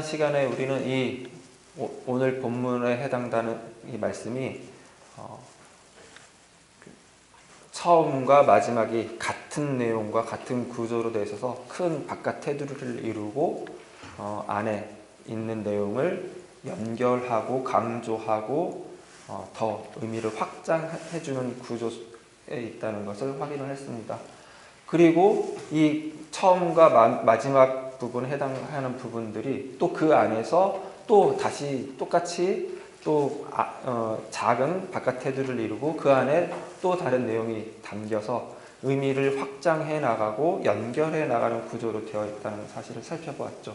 시간에 우리는 이 오늘 본문에 해당되는 이 말씀이 처음과 마지막이 같은 내용과 같은 구조로 되어 있어서 큰 바깥 테두리를 이루고 안에 있는 내용을 연결하고 강조하고 더 의미를 확장해주는 구조에 있다는 것을 확인을 했습니다. 그리고 이 처음과 마지막 부분에 해당하는 부분들이 또 그 안에서 또 다시 똑같이 또 작은 바깥 테두리를 이루고 그 안에 또 다른 내용이 담겨서 의미를 확장해 나가고 연결해 나가는 구조로 되어 있다는 사실을 살펴보았죠.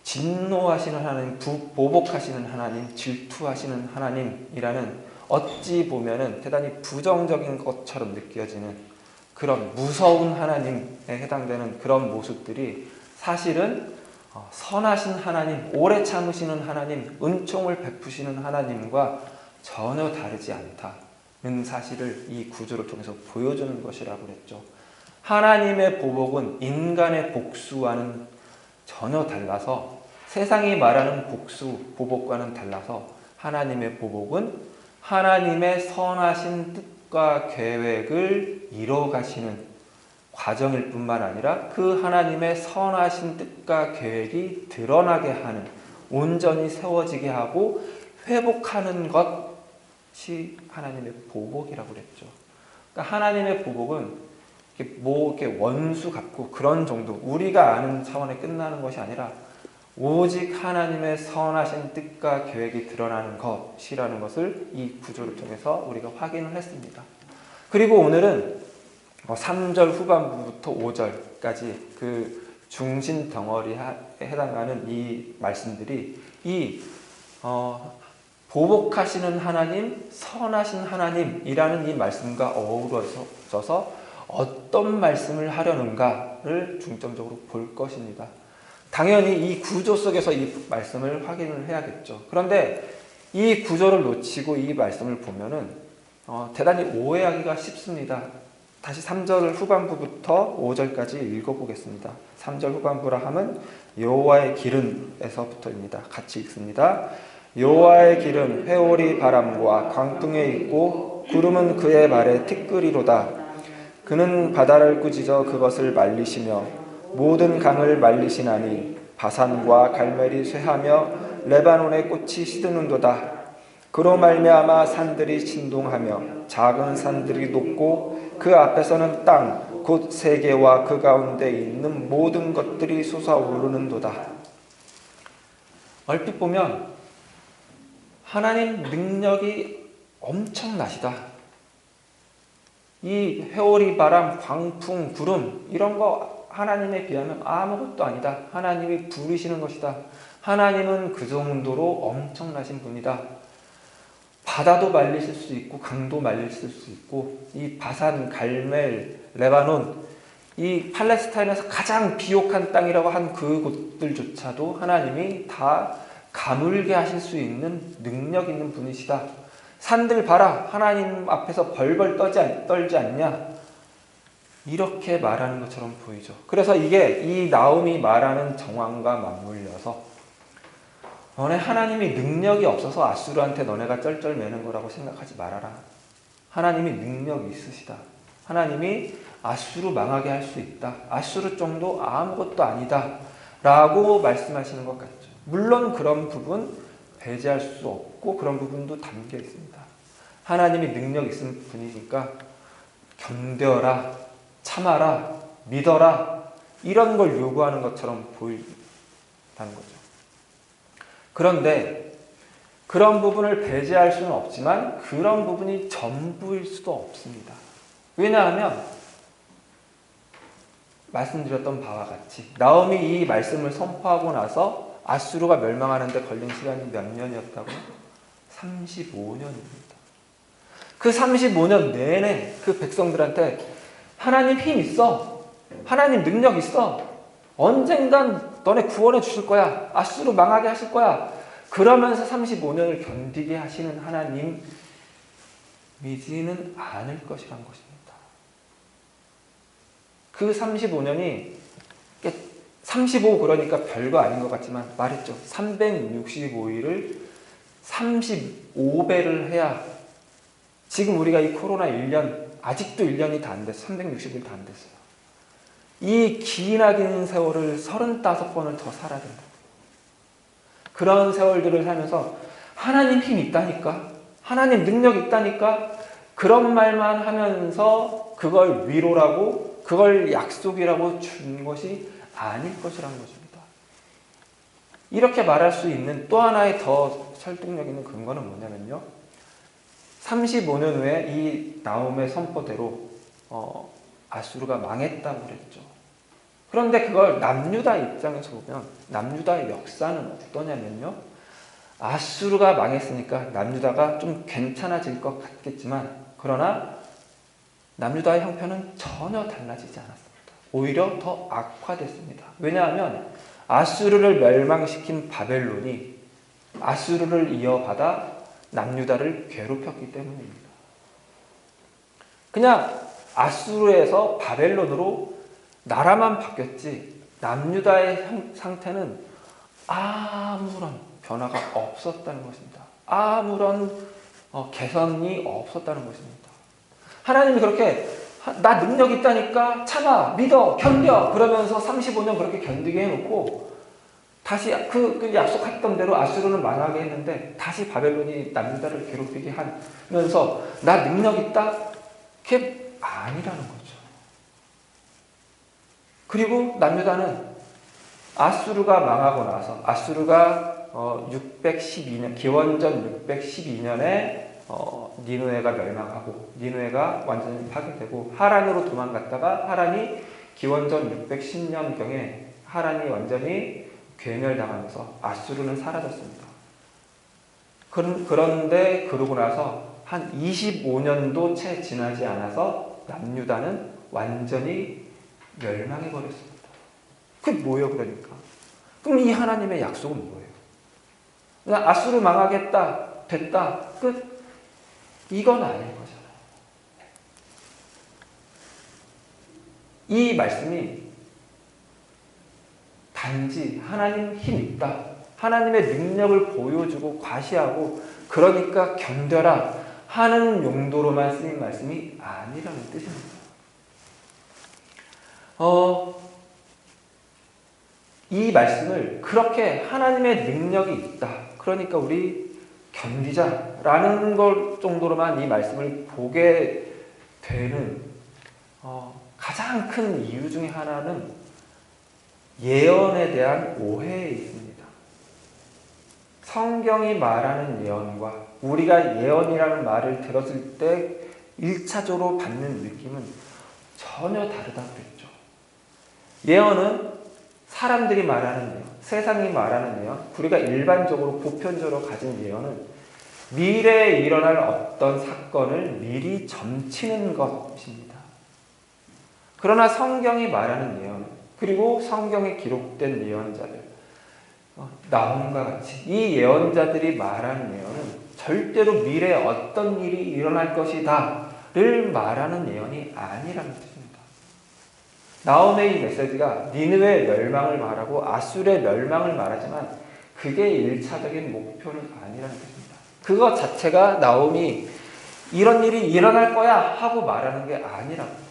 진노하시는 하나님, 보복하시는 하나님, 질투하시는 하나님이라는 어찌 보면은 대단히 부정적인 것처럼 느껴지는 그런 무서운 하나님에 해당되는 그런 모습들이 사실은 선하신 하나님, 오래 참으시는 하나님, 은총을 베푸시는 하나님과 전혀 다르지 않다는 사실을 이 구조를 통해서 보여주는 것이라고 그랬죠. 하나님의 보복은 인간의 복수와는 전혀 달라서 세상이 말하는 보복과는 달라서 하나님의 보복은 하나님의 선하신 뜻과 계획을 이뤄가시는 과정일 뿐만 아니라 그 하나님의 선하신 뜻과 계획이 드러나게 하는, 온전히 세워지게 하고 회복하는 것이 하나님의 보복이라고 그랬죠. 그러니까 하나님의 보복은 이렇게 원수 같고 그런 정도, 우리가 아는 차원에 끝나는 것이 아니라 오직 하나님의 선하신 뜻과 계획이 드러나는 것이라는 것을 이 구조를 통해서 우리가 확인을 했습니다. 그리고 오늘은 3절 후반부부터 5절까지 그 중심 덩어리에 해당하는 이 말씀들이 이 보복하시는 하나님, 선하신 하나님이라는 이 말씀과 어우러져서 어떤 말씀을 하려는가를 중점적으로 볼 것입니다. 당연히 이 구조 속에서 이 말씀을 확인을 해야겠죠. 그런데 이 구조를 놓치고 이 말씀을 보면은 대단히 오해하기가 쉽습니다. 다시 3절 후반부부터 5절까지 읽어보겠습니다. 3절 후반부라 하면 여호와의 기름에서부터입니다. 같이 읽습니다. 여호와의 기름 회오리 바람과 광풍에 있고 구름은 그의 발에 티끌이로다. 그는 바다를 꾸짖어 그것을 말리시며 모든 강을 말리시나니 바산과 갈멜이 쇠하며 레바논의 꽃이 시드는도다. 그로 말미암아 산들이 진동하며 작은 산들이 녹고 그 앞에서는 땅 곧 세계와 그 가운데 있는 모든 것들이 솟아오르는도다. 얼핏 보면 하나님 능력이 엄청나시다. 이 회오리 바람, 광풍, 구름 이런 거 하나님에 비하면 아무것도 아니다. 하나님이 부르시는 것이다. 하나님은 그 정도로 엄청나신 분이다. 바다도 말리실 수 있고 강도 말리실 수 있고 이 바산, 갈멜, 레바논 이 팔레스타인에서 가장 비옥한 땅이라고 한 그곳들조차도 하나님이 다 가물게 하실 수 있는 능력 있는 분이시다. 산들 봐라. 하나님 앞에서 벌벌 떨지 않냐. 이렇게 말하는 것처럼 보이죠. 그래서 이게 이 나움이 말하는 정황과 맞물려서 너네 하나님이 능력이 없어서 아수르한테 너네가 쩔쩔매는 거라고 생각하지 말아라. 하나님이 능력이 있으시다. 하나님이 아수르 망하게 할 수 있다. 아수르 정도 아무것도 아니다. 라고 말씀하시는 것 같죠. 물론 그런 부분 배제할 수 없고 그런 부분도 담겨 있습니다. 하나님이 능력 있는 분이니까 견뎌라, 참아라, 믿어라 이런 걸 요구하는 것처럼 보인다는 거죠. 그런데 그런 부분을 배제할 수는 없지만 그런 부분이 전부일 수도 없습니다. 왜냐하면 말씀드렸던 바와 같이 나홈이 이 말씀을 선포하고 나서 아수르가 멸망하는데 걸린 시간이 몇 년이었다고요? 35년입니다. 그 35년 내내 그 백성들한테 하나님 힘 있어. 하나님 능력 있어. 언젠간 너네 구원해 주실 거야. 아수르 망하게 하실 거야. 그러면서 35년을 견디게 하시는 하나님이지는 않을 것이란 것입니다. 그 35년이 35 그러니까 별거 아닌 것 같지만 말했죠. 365일을 35배를 해야 지금 우리가 이 코로나 1년 아직도 1년이 다 안 됐어요. 360일 다 안 됐어요. 이 기나긴 세월을 35번을 더 살아야 된다. 그런 세월들을 살면서 하나님 힘 있다니까, 하나님 능력 있다니까, 그런 말만 하면서 그걸 위로라고, 그걸 약속이라고 준 것이 아닐 것이라는 것입니다. 이렇게 말할 수 있는 또 하나의 더 설득력 있는 근거는 뭐냐면요, 35년 후에 이 나홈의 선포대로 아수르가 망했다고 그랬죠. 그런데 그걸 남유다 입장에서 보면 남유다의 역사는 어떠냐면요, 아수르가 망했으니까 남유다가 좀 괜찮아질 것 같겠지만, 그러나 남유다의 형편은 전혀 달라지지 않았습니다. 오히려 더 악화됐습니다. 왜냐하면 아수르를 멸망시킨 바벨론이 아수르를 이어받아 남유다를 괴롭혔기 때문입니다. 그냥 아수르에서 바벨론으로 나라만 바뀌었지 남유다의 상태는 아무런 변화가 없었다는 것입니다. 아무런 개선이 없었다는 것입니다. 하나님이 그렇게 나 능력 있다니까 참아, 믿어, 견뎌 그러면서 35년 그렇게 견디게 해놓고 다시 그 약속했던 대로 아수르는 망하게 했는데 다시 바벨론이 남유다를 괴롭히게 하면서 나 능력 있다? 그게 아니라는 거죠. 그리고 남유다는 아수르가 망하고 나서 아수르가 612년 기원전 612년에 니느웨가 멸망하고 니느웨가 완전히 파괴되고 하란으로 도망갔다가 하란이 기원전 610년경에 하란이 완전히 괴멸당하면서 아수르는 사라졌습니다. 그런데 그러고 나서 한 25년도 채 지나지 않아서 남유다는 완전히 멸망해버렸습니다. 그게 뭐예요, 그러니까? 그럼 이 하나님의 약속은 뭐예요? 그냥 아수르 망하겠다, 됐다, 끝. 이건 아닌 거잖아요. 이 말씀이 단지 하나님 힘 있다, 하나님의 능력을 보여주고 과시하고 그러니까 견뎌라 하는 용도로만 쓰인 말씀이 아니라는 뜻입니다. 이 말씀을 그렇게 하나님의 능력이 있다, 그러니까 우리 견디자라는 것 정도로만 이 말씀을 보게 되는 가장 큰 이유 중에 하나는 예언에 대한 오해에 있습니다. 성경이 말하는 예언과 우리가 예언이라는 말을 들었을 때 1차적으로 받는 느낌은 전혀 다르다고 그랬죠. 예언은 사람들이 말하는 예언, 세상이 말하는 예언, 우리가 일반적으로 보편적으로 가진 예언은 미래에 일어날 어떤 사건을 미리 점치는 것입니다. 그러나 성경이 말하는 예언, 그리고 성경에 기록된 예언자들, 나홈과 같이 이 예언자들이 말하는 예언은 절대로 미래에 어떤 일이 일어날 것이다를 말하는 예언이 아니라는 뜻입니다. 나홈의 이 메시지가 니느웨의 멸망을 말하고 아수르의 멸망을 말하지만 그게 1차적인 목표는 아니라는 뜻입니다. 그것 자체가 나홈이 이런 일이 일어날 거야 하고 말하는 게 아니라고.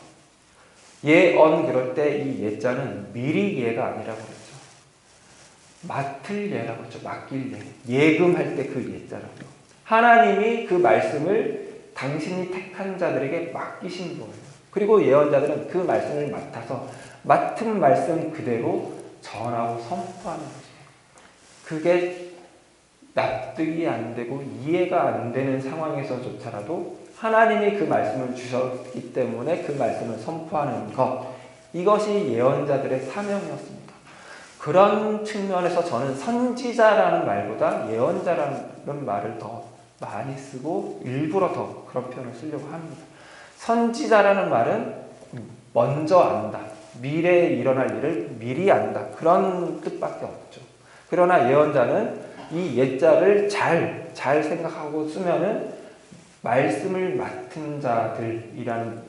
예언 그럴 때 이 예자는 미리 예가 아니라고 그랬죠. 맡을 예라고 했죠. 맡길 예. 예금할 때 그 예자라고요. 하나님이 그 말씀을 당신이 택한 자들에게 맡기신 거예요. 그리고 예언자들은 그 말씀을 맡아서 맡은 말씀 그대로 전하고 선포하는 거죠. 그게 납득이 안 되고 이해가 안 되는 상황에서조차라도 하나님이 그 말씀을 주셨기 때문에 그 말씀을 선포하는 것, 이것이 예언자들의 사명이었습니다. 그런 측면에서 저는 선지자라는 말보다 예언자라는 말을 더 많이 쓰고 일부러 더 그런 표현을 쓰려고 합니다. 선지자라는 말은 먼저 안다, 미래에 일어날 일을 미리 안다, 그런 뜻밖에 없죠. 그러나 예언자는 이 예자를 잘 생각하고 쓰면은 말씀을 맡은 자들이라는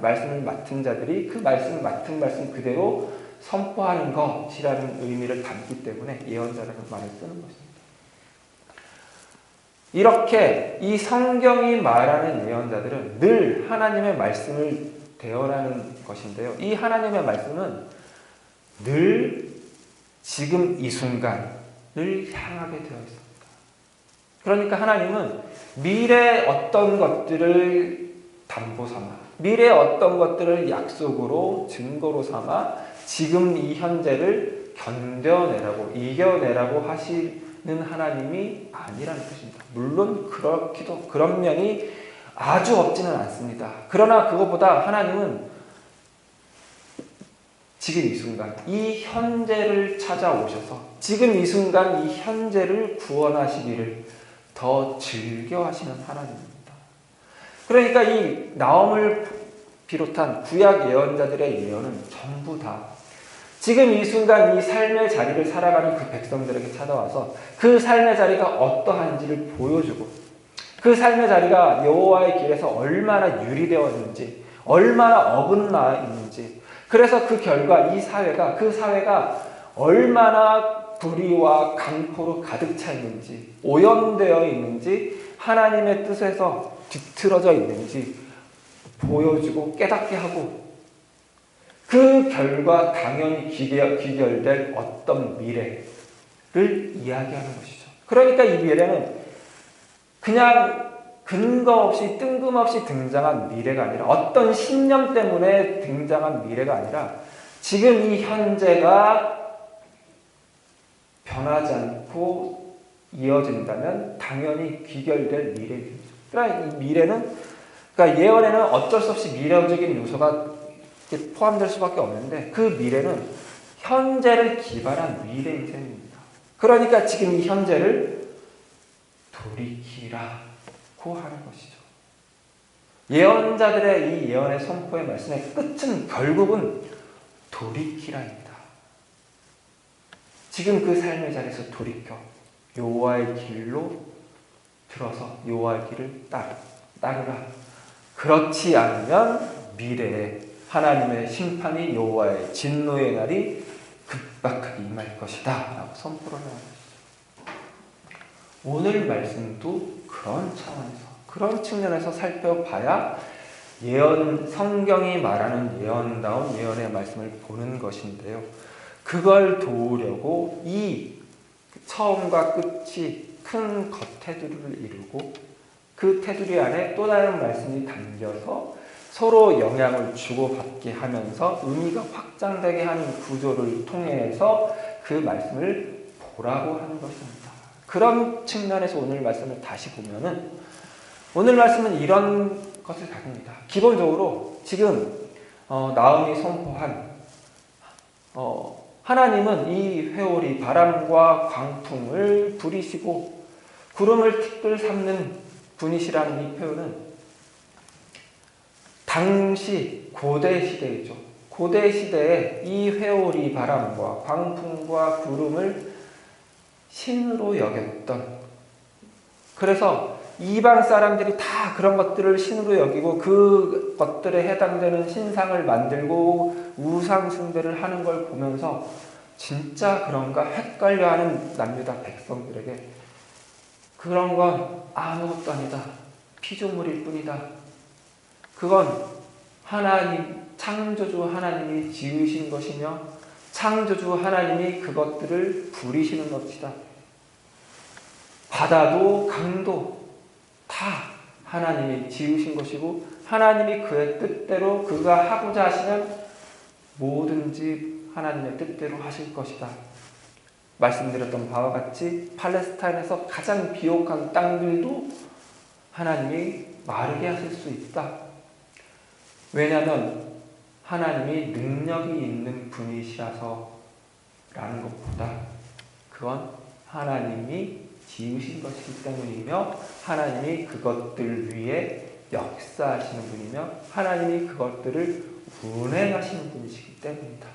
말씀을 맡은 자들이 그 말씀을 맡은 말씀 그대로 선포하는 것이라는 의미를 담기 때문에 예언자라는 말을 쓰는 것입니다. 이렇게 이 성경이 말하는 예언자들은 늘 하나님의 말씀을 대언하는 것인데요. 이 하나님의 말씀은 늘 지금 이 순간을 향하게 되어 있습니다. 그러니까 하나님은 미래의 어떤 것들을 담보 삼아, 미래의 어떤 것들을 약속으로 증거로 삼아 지금 이 현재를 견뎌내라고, 이겨내라고 하시는 하나님이 아니라는 뜻입니다. 물론 그런 면이 아주 없지는 않습니다. 그러나 그것보다 하나님은 지금 이 순간, 이 현재를 찾아오셔서 지금 이 순간, 이 현재를 구원하시기를 더 즐겨하시는 하나님입니다. 그러니까 이 나홈을 비롯한 구약 예언자들의 예언은 전부 다 지금 이 순간 이 삶의 자리를 살아가는 그 백성들에게 찾아와서 그 삶의 자리가 어떠한지를 보여주고 그 삶의 자리가 여호와의 길에서 얼마나 유리되어 있는지, 얼마나 어긋나 있는지, 그래서 그 결과 그 사회가 얼마나 불의와 강포로 가득 차 있는지, 오염되어 있는지, 하나님의 뜻에서 뒤틀어져 있는지 보여주고 깨닫게 하고, 그 결과 당연히 귀결될 어떤 미래를 이야기하는 것이죠. 그러니까 이 미래는 그냥 근거 없이 뜬금없이 등장한 미래가 아니라, 어떤 신념 때문에 등장한 미래가 아니라 지금 이 현재가 변하지 않고 이어진다면 당연히 귀결될 미래입니다. 그러니까 이 미래는, 그러니까 예언에는 어쩔 수 없이 미래적인 요소가 포함될 수밖에 없는데, 그 미래는 현재를 기반한 미래인 셈입니다. 그러니까 지금 이 현재를 돌이키라고 하는 것이죠. 예언자들의 이 예언의 선포의 말씀의 끝은 결국은 돌이키라입니다. 지금 그 삶의 자리에서 돌이켜 여호와의 길로 들어서 여호와의 길을 따르라. 그렇지 않으면 미래에 하나님의 심판이, 여호와의 진노의 날이 급박하게 임할 것이다 라고 선포를 하는 것이죠. 오늘 말씀도 그런 차원에서, 그런 측면에서 살펴봐야 성경이 말하는 예언다운 예언의 말씀을 보는 것인데요. 그걸 도우려고 이 처음과 끝이 큰 겉테두리를 이루고, 그 테두리 안에 또 다른 말씀이 담겨서 서로 영향을 주고받게 하면서 의미가 확장되게 하는 구조를 통해서 그 말씀을 보라고 하는 것입니다. 그런 측면에서 오늘 말씀을 다시 보면은, 오늘 말씀은 이런 것을 가집니다. 기본적으로 지금 나홈이 선포한 하나님은 이 회오리, 바람과 광풍을 부리시고 구름을 티끌 삼는 분이시라는 이 표현은 당시 고대 시대이죠. 고대 시대에 이 회오리, 바람과 광풍과 구름을 신으로 여겼던, 그래서 이방 사람들이 다 그런 것들을 신으로 여기고 그 것들에 해당되는 신상을 만들고 우상 숭배를 하는 걸 보면서 진짜 그런가 헷갈려하는 남유다 백성들에게 그런 건 아무것도 아니다, 피조물일 뿐이다, 그건 하나님, 창조주 하나님이 지으신 것이며 창조주 하나님이 그것들을 부리시는 것이다, 바다도 강도 다 하나님이 지으신 것이고 하나님이 그의 뜻대로, 그가 하고자 하시면 뭐든지 하나님의 뜻대로 하실 것이다. 말씀드렸던 바와 같이 팔레스타인에서 가장 비옥한 땅들도 하나님이 마르게 하실 수 있다. 왜냐하면 하나님이 능력이 있는 분이시라서 라는 것보다 그건 하나님이 지으신 것이기 때문이며 하나님이 그것들 위에 역사하시는 분이며 하나님이 그것들을 운행하시는 분이시기 때문이다.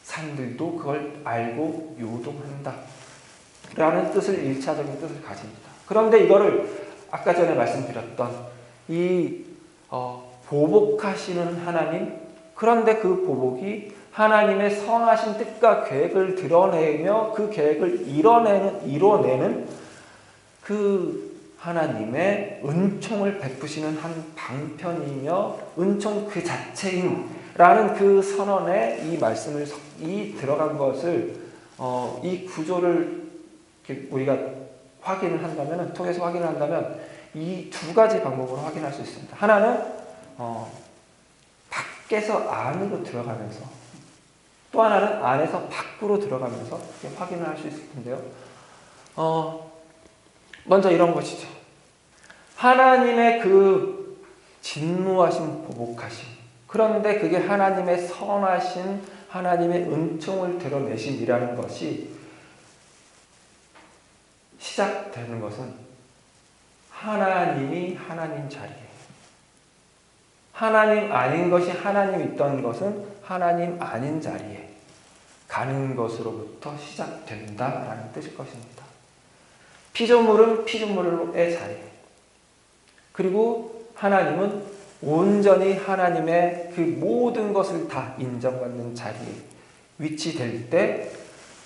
산들도 그걸 알고 요동한다 라는 뜻을, 1차적인 뜻을 가집니다. 그런데 이거를 아까 전에 말씀드렸던 이 보복하시는 하나님, 그런데 그 보복이 하나님의 선하신 뜻과 계획을 드러내며 그 계획을 이뤄내는 그 하나님의 은총을 베푸시는 한 방편이며 은총 그 자체인라는 그 선언에 이 말씀을 들어간 것을 이 구조를 우리가 통해서 확인을 한다면 이 두 가지 방법으로 확인할 수 있습니다. 하나는 밖에서 안으로 들어가면서, 또 하나는 안에서 밖으로 들어가면서 확인을 할 수 있을 텐데요. 먼저 이런 것이죠. 하나님의 그 진노하심, 보복하심, 그런데 그게 하나님의 선하신 하나님의 은총을 드러내심이라는 것이 시작되는 것은 하나님이 하나님 자리에, 하나님 아닌 것이 하나님 있던 것은 하나님 아닌 자리에 가는 것으로부터 시작된다라는 뜻일 것입니다. 피조물은 피조물의 자리에, 그리고 하나님은 온전히 하나님의 그 모든 것을 다 인정받는 자리에 위치될 때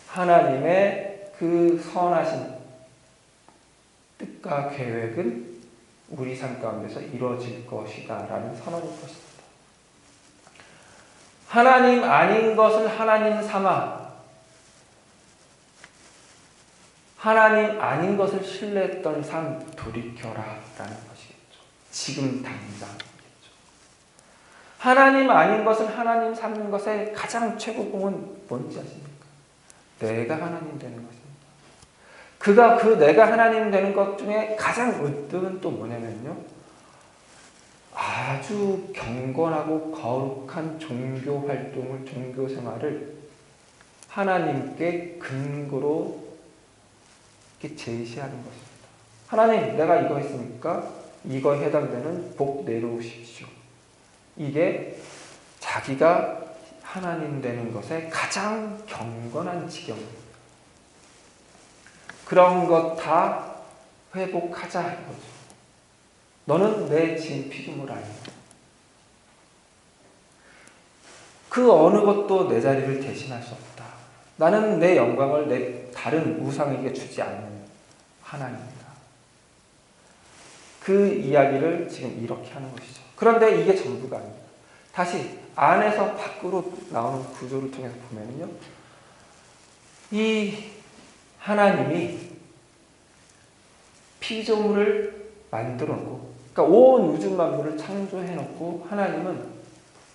하나님의 그 선하신 뜻과 계획은 우리 삶 가운데서 이루어질 것이다 라는 선언일 것입니다. 하나님 아닌 것을 하나님 삼아 하나님 아닌 것을 신뢰했던 삶 돌이켜라 라는 것이겠죠. 지금 당장이겠죠. 하나님 아닌 것을 하나님 삼는 것의 가장 최고봉은 뭔지 아십니까? 내가 하나님 되는 것입니다. 그 내가 하나님 되는 것 중에 가장 으뜸은 또 뭐냐면요, 아주 경건하고 거룩한 종교 활동을, 종교 생활을 하나님께 근거로 이렇게 제시하는 것입니다. 하나님, 내가 이거 했으니까 이거에 해당되는 복 내려오십시오. 이게 자기가 하나님 되는 것의 가장 경건한 지경입니다. 그런 것 다 회복하자 이거죠. 너는 내 지은 피조물 아니야. 그 어느 것도 내 자리를 대신할 수 없다. 나는 내 영광을 내 다른 우상에게 주지 않는 하나님이다. 그 이야기를 지금 이렇게 하는 것이죠. 그런데 이게 전부가 아닙니다. 다시 안에서 밖으로 나오는 구조를 통해서 보면요, 이 하나님이 피조물을 만들어 놓고, 그러니까 온 우주 만물을 창조해 놓고 하나님은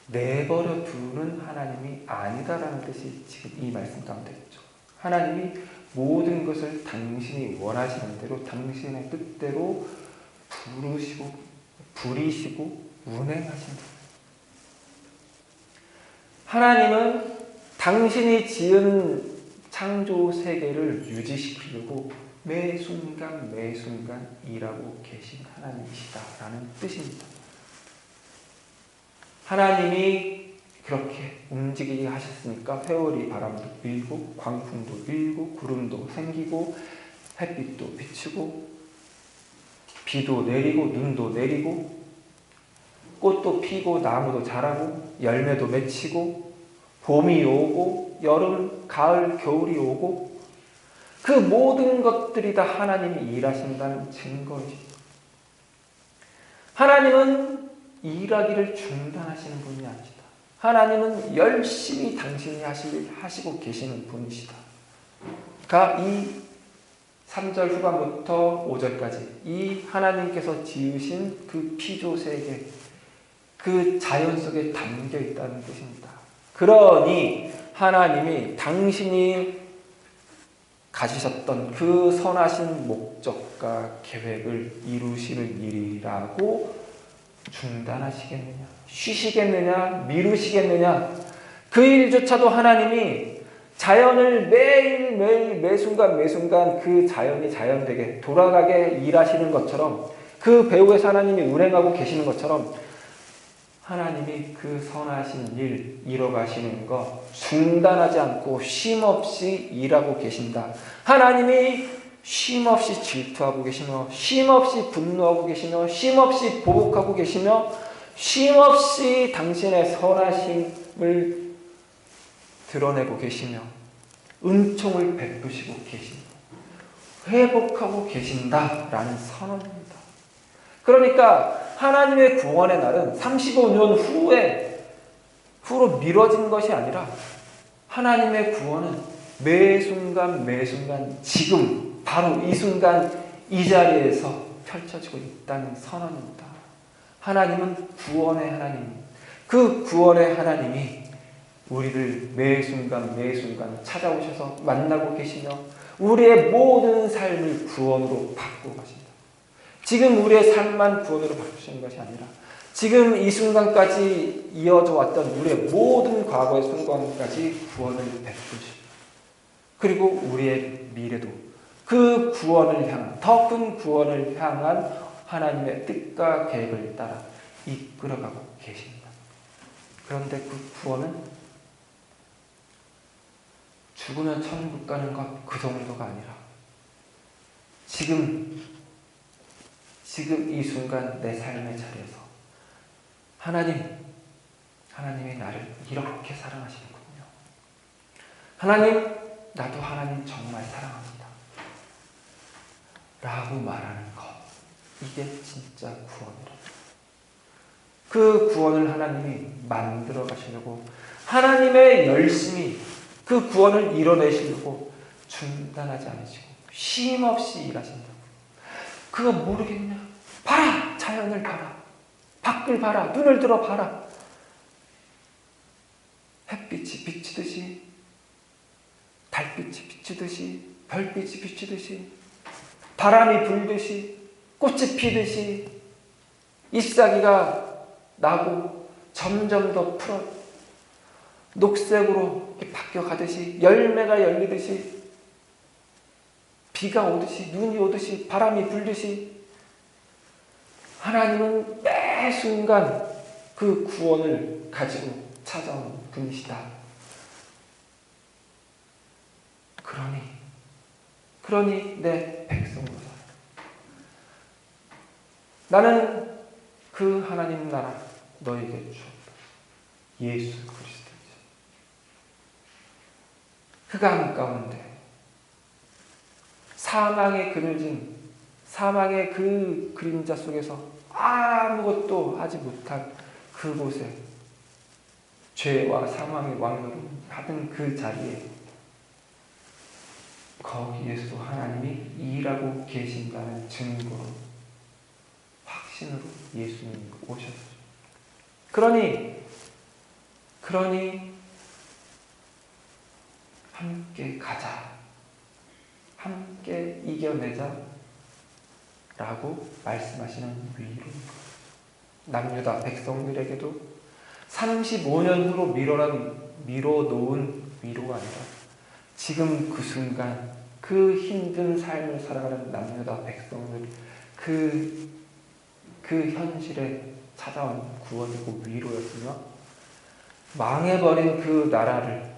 내버려 두는 하나님이 아니다라는 뜻이 지금 이 말씀 가운데 있죠. 하나님이 모든 것을 당신이 원하시는 대로 당신의 뜻대로 부리시고 운행하신다. 하나님은 당신이 지은 창조 세계를 유지시키려고 매 순간 일하고 계신 하나님이시다라는 뜻입니다. 하나님이 그렇게 움직이게 하셨으니까 회오리 바람도 일고 광풍도 일고 구름도 생기고 햇빛도 비추고 비도 내리고 눈도 내리고 꽃도 피고 나무도 자라고 열매도 맺히고 봄이 오고 여름, 가을, 겨울이 오고 그 모든 것들이 다 하나님이 일하신다는 증거이죠. 하나님은 일하기를 중단하시는 분이 아니시다. 하나님은 열심히 당신이 하시고 계시는 분이시다. 이 3절 후반부터 5절까지 이 하나님께서 지으신 그 피조세계, 그 자연 속에 담겨 있다는 뜻입니다. 그러니 하나님이 당신이 가지셨던 그 선하신 목적과 계획을 이루시는 일이라고 중단하시겠느냐, 쉬시겠느냐, 미루시겠느냐. 그 일조차도 하나님이 자연을 매일매일 매순간 그 자연이 자연되게 돌아가게 일하시는 것처럼, 그 배후에서 하나님이 운행하고 계시는 것처럼 하나님이 그 선하신 일 이뤄가시는 것 중단하지 않고 쉼없이 일하고 계신다. 하나님이 쉼없이 질투하고 계시며 쉼없이 분노하고 계시며 쉼없이 보복하고 계시며 쉼없이 당신의 선하심을 드러내고 계시며 은총을 베푸시고 계십니다. 회복하고 계신다라는 선언입니다. 그러니까 하나님의 구원의 날은 35년 후로 미뤄진 것이 아니라 하나님의 구원은 매 순간 매 순간 지금 바로 이 순간 이 자리에서 펼쳐지고 있다는 선언입니다. 하나님은 구원의 하나님, 그 구원의 하나님이 우리를 매 순간 매 순간 찾아오셔서 만나고 계시며 우리의 모든 삶을 구원으로 바꾸고 가신다. 지금 우리의 삶만 구원으로 바꾸시는 것이 아니라 지금 이 순간까지 이어져 왔던 우리의 모든 과거의 순간까지 구원을 베푸시고 그리고 우리의 미래도 그 구원을 향한 더 큰 구원을 향한 하나님의 뜻과 계획을 따라 이끌어가고 계십니다. 그런데 그 구원은 죽으면 천국 가는 것 그 정도가 아니라 지금 이 순간 내 삶의 자리에서 하나님이 나를 이렇게 사랑하시는군요. 하나님, 나도 하나님 정말 사랑합니다. 라고 말하는 것. 이게 진짜 구원이라. 그 구원을 하나님이 만들어 가시려고 하나님의 열심히 그 구원을 이뤄내시려고 중단하지 않으시고 쉼없이 일하신다고. 그거 모르겠냐? 봐라! 자연을 봐라. 밖을 봐라. 눈을 들어 봐라. 햇빛이 비치듯이, 달빛이 비치듯이, 별빛이 비치듯이, 바람이 불듯이, 꽃이 피듯이, 잎사귀가 나고 점점 더 풀어 녹색으로 바뀌어가듯이, 열매가 열리듯이, 비가 오듯이, 눈이 오듯이, 바람이 불듯이 하나님은 매 순간 그 구원을 가지고 찾아온 분이시다. 그러니 내 백성으로 살아. 나는 그 하나님 나라 너에게 주었다. 예수 그리스도이죠. 흑암 가운데 사망의 그늘진 사망의 그 그림자 속에서 아무것도 하지 못한 그곳에 죄와 사망의 왕노를 하던 그 자리에 거기에서도 하나님이 일하고 계신다는 증거로 확신으로 예수님이 오셨어요. 그러니 함께 가자. 함께 이겨내자. 라고 말씀하시는 위로입니다. 남유다 백성들에게도 35년 후로 미뤄놓은 위로가 아니라 지금 그 순간 그 힘든 삶을 살아가는 남유다 백성들 그 현실에 찾아온 구원이고 위로였으며 망해버린 그 나라를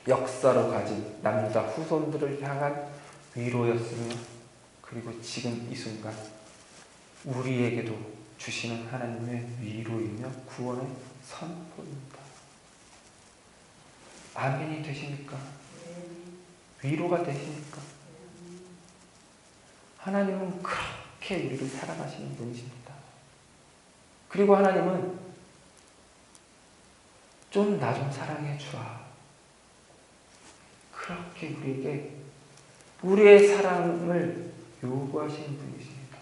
역사로 가진 남유다 후손들을 향한 위로였으며 그리고 지금 이 순간 우리에게도 주시는 하나님의 위로이며 구원의 선포입니다. 아멘이 되십니까? 위로가 되십니까? 하나님은 그렇게 우리를 사랑하시는 분이십니다. 그리고 하나님은 좀 나 좀 사랑해 주라. 그렇게 우리에게 우리의 사랑을 요구하시는 분이십니다.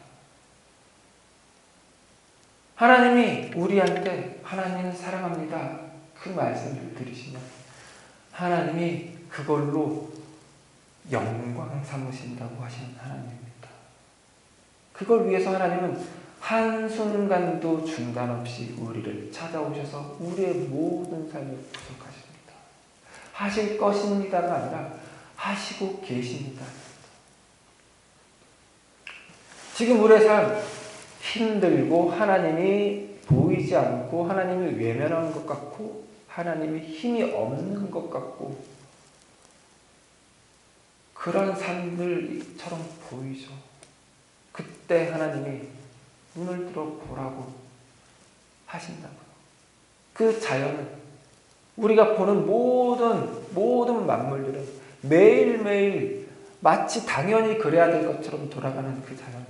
하나님이 우리한테 하나님을 사랑합니다. 그 말씀을 들으시면 하나님이 그걸로 영광 삼으신다고 하시는 하나님입니다. 그걸 위해서 하나님은 한순간도 중단 없이 우리를 찾아오셔서 우리의 모든 삶을 구속하십니다. 하실 것입니다가 아니라 하시고 계십니다. 지금 우리의 삶 힘들고 하나님이 보이지 않고 하나님을 외면한 것 같고 하나님이 힘이 없는 것 같고 그런 삶들처럼 보이죠. 그때 하나님이 눈을 들어 보라고 하신다고요. 그 자연은 우리가 보는 모든 만물들은 매일매일 마치 당연히 그래야 될 것처럼 돌아가는 그 자연.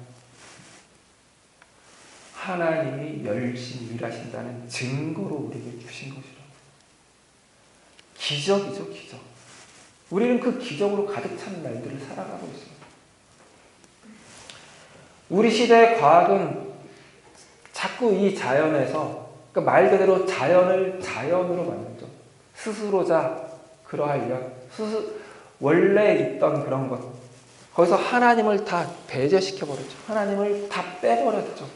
하나님이 열심히 일하신다는 증거로 우리에게 주신 것이라. 기적이죠, 기적. 우리는 그 기적으로 가득 찬 날들을 살아가고 있습니다. 우리 시대의 과학은 자꾸 이 자연에서, 그러니까 말 그대로 자연을 자연으로 만들죠. 스스로자 그러하려 원래 있던 그런 것, 거기서 하나님을 다 배제시켜버렸죠. 하나님을 다 빼버렸죠.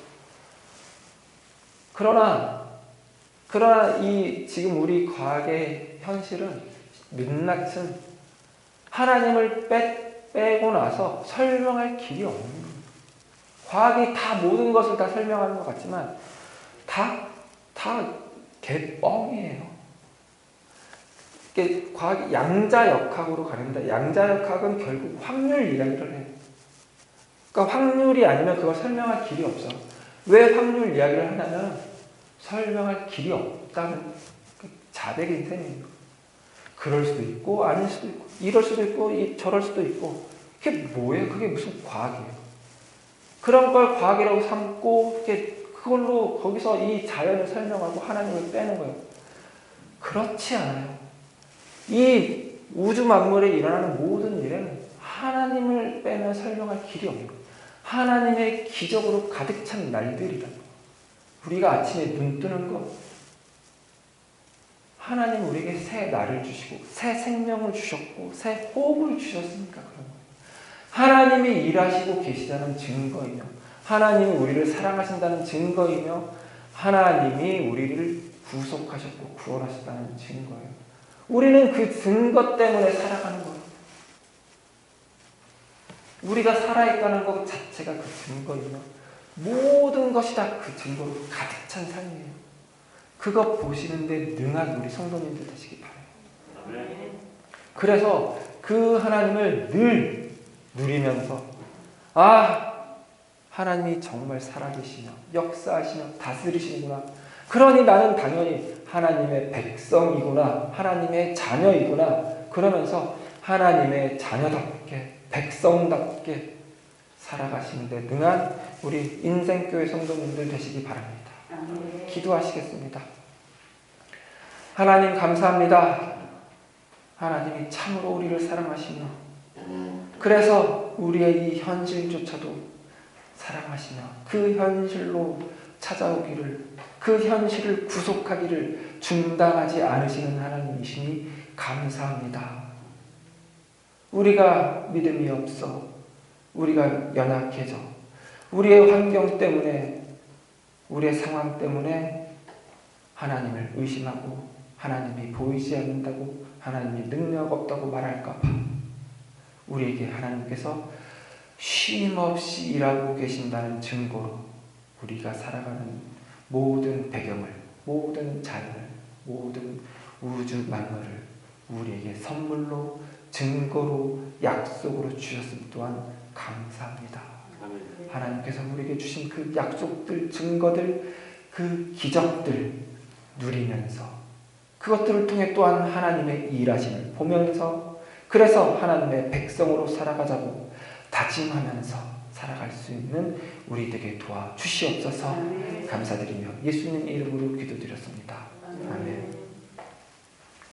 그러나 이 지금 우리 과학의 현실은 민낯은 하나님을 빼고 나서 설명할 길이 없는 거예요. 과학이 다 모든 것을 다 설명하는 것 같지만 다 개뻥이에요. 과학이 양자역학으로 가는데 양자역학은 결국 확률 이야기를 해요. 그러니까 확률이 아니면 그걸 설명할 길이 없어. 왜 확률 이야기를 하냐면 설명할 길이 없다는 자백인 셈이에요. 그럴 수도 있고 아닐 수도 있고 이럴 수도 있고 저럴 수도 있고 그게 뭐예요? 그게 무슨 과학이에요? 그런 걸 과학이라고 삼고 그걸로 거기서 이 자연을 설명하고 하나님을 빼는 거예요. 그렇지 않아요. 이 우주 만물에 일어나는 모든 일에는 하나님을 빼면 설명할 길이 없는 거예요. 하나님의 기적으로 가득 찬 날들이다. 우리가 아침에 눈 뜨는 것, 하나님 우리에게 새 날을 주시고 새 생명을 주셨고 새 호흡을 주셨으니까 그런 거예요. 하나님이 일하시고 계시다는 증거이며 하나님이 우리를 사랑하신다는 증거이며 하나님이 우리를 구속하셨고 구원하셨다는 증거예요. 우리는 그 증거 때문에 살아가는 거예요. 우리가 살아있다는 것 자체가 그 증거이며 모든 것이 다 그 증거로 가득 찬 삶이에요. 그거 보시는데 능한 우리 성도님들 되시기 바라요. 그래서 그 하나님을 늘 누리면서 하나님이 정말 살아계시며 역사하시며 다스리시는구나. 그러니 나는 당연히 하나님의 백성이구나. 하나님의 자녀이구나. 그러면서 하나님의 자녀답게 백성답게 살아가시는데 능한 우리 인생교회 성도님들 되시기 바랍니다. 기도하시겠습니다. 하나님 감사합니다. 하나님이 참으로 우리를 사랑하시며 그래서 우리의 이 현실조차도 사랑하시며 그 현실로 찾아오기를 그 현실을 구속하기를 중단하지 않으시는 하나님이시니 감사합니다. 우리가 믿음이 없어 우리가 연약해져 우리의 환경 때문에 우리의 상황 때문에 하나님을 의심하고 하나님이 보이지 않는다고 하나님이 능력 없다고 말할까 봐 우리에게 하나님께서 쉼없이 일하고 계신다는 증거로 우리가 살아가는 모든 배경을 모든 자연을 모든 우주 만물을 우리에게 선물로 증거로 약속으로 주셨음 또한 감사합니다. 하나님께서 우리에게 주신 그 약속들 증거들 그 기적들 누리면서 그것들을 통해 또한 하나님의 일하심을 보면서 그래서 하나님의 백성으로 살아가자고 다짐하면서 살아갈 수 있는 우리에게 도와주시옵소서. 감사드리며 예수님 이름으로 기도드렸습니다. 아멘.